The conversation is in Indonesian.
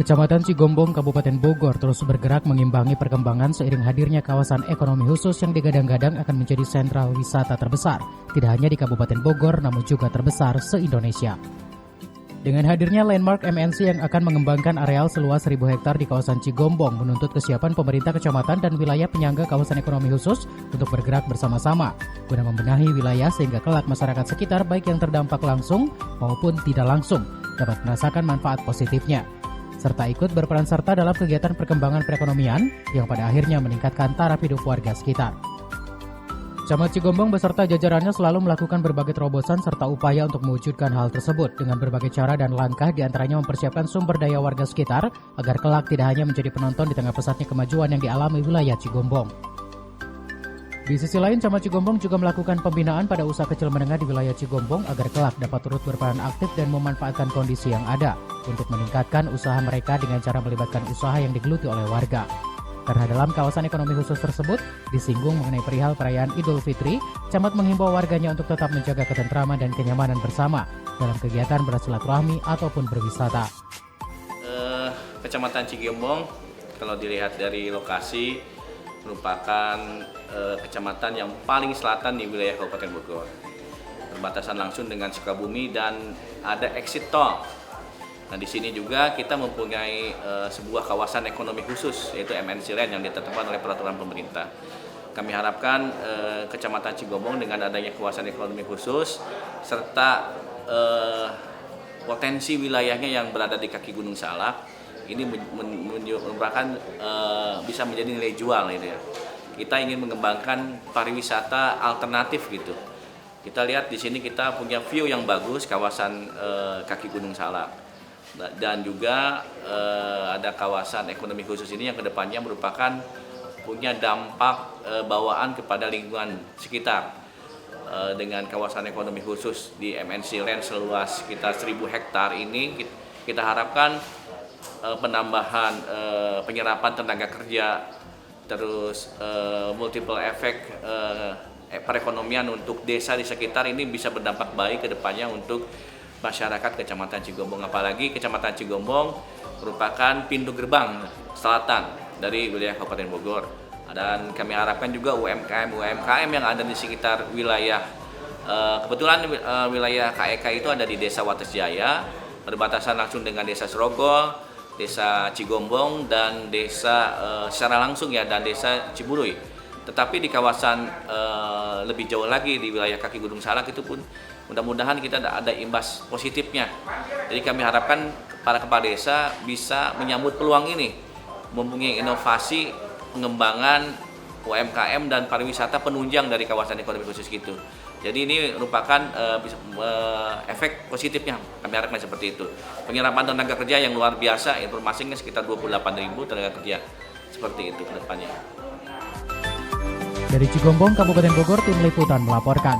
Kecamatan Cigombong, Kabupaten Bogor terus bergerak mengimbangi perkembangan seiring hadirnya kawasan ekonomi khusus yang digadang-gadang akan menjadi sentral wisata terbesar, tidak hanya di Kabupaten Bogor namun juga terbesar se-Indonesia. Dengan hadirnya landmark MNC yang akan mengembangkan areal seluas 1.000 hektar di kawasan Cigombong menuntut kesiapan pemerintah kecamatan dan wilayah penyangga kawasan ekonomi khusus untuk bergerak bersama-sama guna membenahi wilayah sehingga kelak masyarakat sekitar baik yang terdampak langsung maupun tidak langsung dapat merasakan manfaat positifnya, serta ikut berperan serta dalam kegiatan perkembangan perekonomian yang pada akhirnya meningkatkan taraf hidup warga sekitar. Camat Cigombong beserta jajarannya selalu melakukan berbagai terobosan serta upaya untuk mewujudkan hal tersebut dengan berbagai cara dan langkah, diantaranya mempersiapkan sumber daya warga sekitar agar kelak tidak hanya menjadi penonton di tengah pesatnya kemajuan yang dialami wilayah Cigombong. Di sisi lain, Camat Cigombong juga melakukan pembinaan pada usaha kecil menengah di wilayah Cigombong agar kelak dapat turut berperan aktif dan memanfaatkan kondisi yang ada untuk meningkatkan usaha mereka dengan cara melibatkan usaha yang digeluti oleh warga. Karena dalam kawasan ekonomi khusus tersebut disinggung mengenai perihal perayaan Idul Fitri, Camat menghimbau warganya untuk tetap menjaga ketentraman dan kenyamanan bersama dalam kegiatan bersilaturahmi ataupun berwisata. Kecamatan Cigombong, kalau dilihat dari lokasi, merupakan kecamatan yang paling selatan di wilayah Kabupaten Bogor. Berbatasan langsung dengan Sukabumi dan ada exit tol. Nah, di sini juga kita mempunyai sebuah kawasan ekonomi khusus, yaitu MNC Land yang ditetapkan oleh peraturan pemerintah. Kami harapkan Kecamatan Cigombong dengan adanya kawasan ekonomi khusus serta potensi wilayahnya yang berada di kaki Gunung Salak ini merupakan bisa menjadi nilai jual gitu ya. Kita ingin mengembangkan pariwisata alternatif gitu. Kita lihat di sini kita punya view yang bagus kawasan kaki Gunung Salak. Dan juga ada kawasan ekonomi khusus ini yang kedepannya merupakan punya dampak bawaan kepada lingkungan sekitar. Dengan kawasan ekonomi khusus di MNC Land seluas sekitar 1.000 hektar ini kita harapkan penambahan penyerapan tenaga kerja, terus multiple efek perekonomian untuk desa di sekitar ini bisa berdampak baik ke depannya untuk masyarakat Kecamatan Cigombong. Apalagi Kecamatan Cigombong merupakan pintu gerbang selatan dari wilayah Kabupaten Bogor. Dan kami harapkan juga UMKM yang ada di sekitar wilayah, kebetulan wilayah KEK itu ada di Desa Wates Jaya, berbatasan langsung dengan Desa Srogol, Desa Cigombong, dan desa secara langsung ya, dan Desa Ciburuy. Tetapi di kawasan lebih jauh lagi di wilayah kaki Gunung Salak itu pun mudah-mudahan kita ada imbas positifnya. Jadi kami harapkan para kepala desa bisa menyambut peluang ini, mempunyai inovasi pengembangan UMKM dan pariwisata penunjang dari kawasan ekonomi khusus gitu. Jadi ini merupakan efek positifnya, kami harapkan seperti itu. Penyerapan tenaga kerja yang luar biasa, informasinya sekitar 28.000 tenaga kerja, seperti itu ke depannya. Dari Cigombong, Kabupaten Bogor, tim liputan melaporkan.